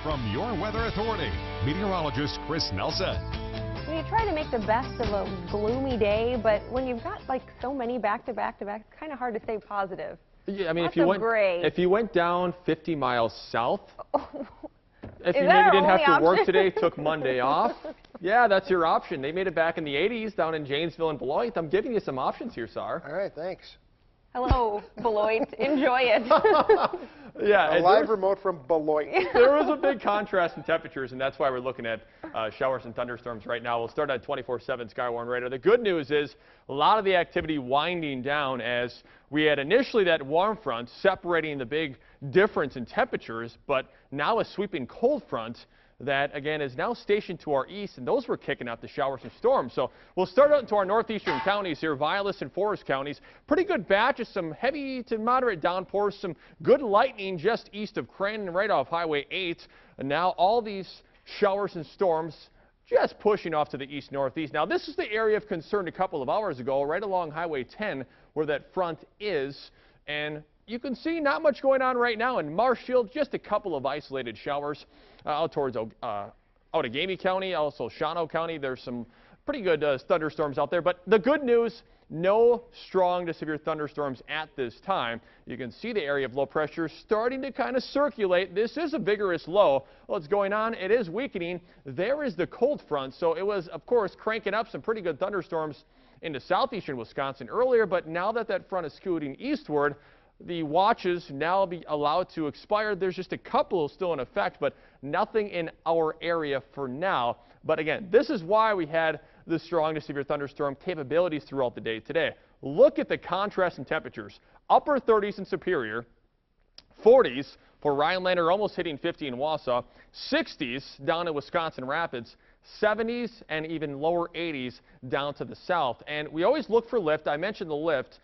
from your Weather Authority, meteorologist Chris Nelson. You try to make the best of a gloomy day, but when you've got like so many back-to-back, it's kind of hard to stay positive. Yeah, I mean, Lots if you went down 50 miles south, if you Is that maybe our didn't have only to work option? today, took Monday off, yeah, that's your option. They made it back in the 80s down in Janesville and Beloit. I'm giving you some options here, Sar. All right, thanks. Hello, Beloit. Enjoy it. Yeah, A live remote from Beloit. there was a big contrast in temperatures, and that's why we're looking at showers and thunderstorms right now. We'll start on 24/7 Skywarn radar. The good news is a lot of the activity winding down as we had initially that warm front separating the big difference in temperatures, but now a sweeping cold front that, again, is now stationed to our east, and those were kicking up the showers and storms. So we'll start out into our northeastern counties here, Vilas and Forest counties. Pretty good batch of some heavy to moderate downpours, some good lightning just east of Crandon, right off Highway 8. And now all these showers and storms just pushing off to the east-northeast. Now, this is the area of concern a couple of hours ago, right along Highway 10, where that front is. And you can see not much going on right now in Marshfield, just a couple of isolated showers out towards Outagamie County, also Shawano County. There's some pretty good thunderstorms out there, but the good news, no strong to severe thunderstorms at this time. You can see the area of low pressure starting to kind of circulate. This is a vigorous low. What's going on? It is weakening. There is the cold front, so it was, of course, cranking up some pretty good thunderstorms into southeastern Wisconsin earlier, but now that that front is scooting eastward, the watches now be allowed to expire. There's just a couple still in effect, but nothing in our area for now. But again, this is why we had the strong to severe thunderstorm capabilities throughout the day today. Look at the contrast in temperatures. Upper 30s in Superior, 40s for Rhinelander, almost hitting 50 in Wausau, 60s down in Wisconsin Rapids, 70s and even lower 80s down to the south. And we always look for lift. I mentioned the lift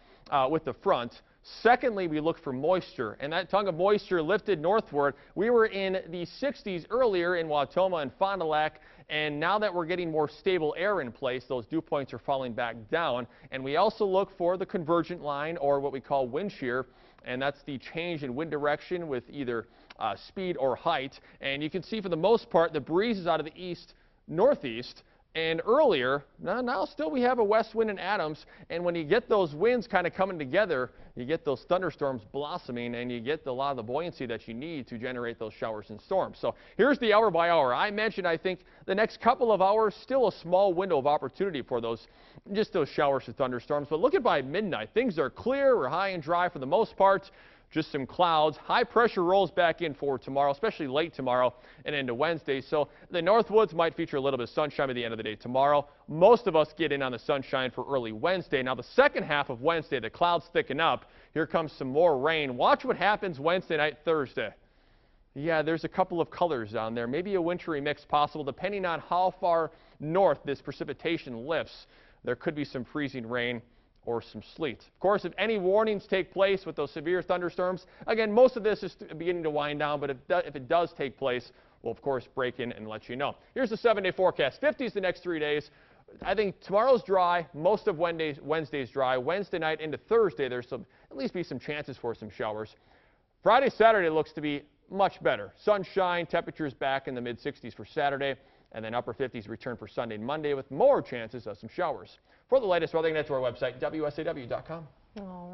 with the front. Secondly, we look for moisture, and that tongue of moisture lifted northward. We were in the 60s earlier in Wautoma and Fond du Lac, and now that we're getting more stable air in place, those dew points are falling back down. And we also look for the convergent line, or what we call wind shear, and that's the change in wind direction with either speed or height. And you can see for the most part, the breeze is out of the east-northeast. And earlier, now still we have a west wind in Adams, and when you get those winds kind of coming together, you get those thunderstorms blossoming, and you get a lot of the buoyancy that you need to generate those showers and storms. So here's the hour by hour. I mentioned, I think, the next couple of hours, still a small window of opportunity for those showers and thunderstorms. But look at by midnight, things are clear, we're high and dry for the most part. Just some clouds. High pressure rolls back in for tomorrow, especially late tomorrow and into Wednesday. So the Northwoods might feature a little bit of sunshine by the end of the day tomorrow. Most of us get in on the sunshine for early Wednesday. Now the second half of Wednesday, the clouds thicken up. Here comes some more rain. Watch what happens Wednesday night, Thursday. Yeah, there's a couple of colors down there. Maybe a wintry mix possible depending on how far north this precipitation lifts. There could be some freezing rain or some sleet. Of course, if any warnings take place with those severe thunderstorms, again, most of this is beginning to wind down, but if it does take place, we'll, of course, break in and let you know. Here's the 7-day forecast. 50s the next 3 days. I think tomorrow's dry. Most of Wednesday's dry. Wednesday night into Thursday, there's at least be some chances for some showers. Friday, Saturday looks to be much better. Sunshine, temperatures back in the mid-60s for Saturday, and then upper 50s return for Sunday and Monday with more chances of some showers. For the latest weather, get to our website, wsaw.com. All right.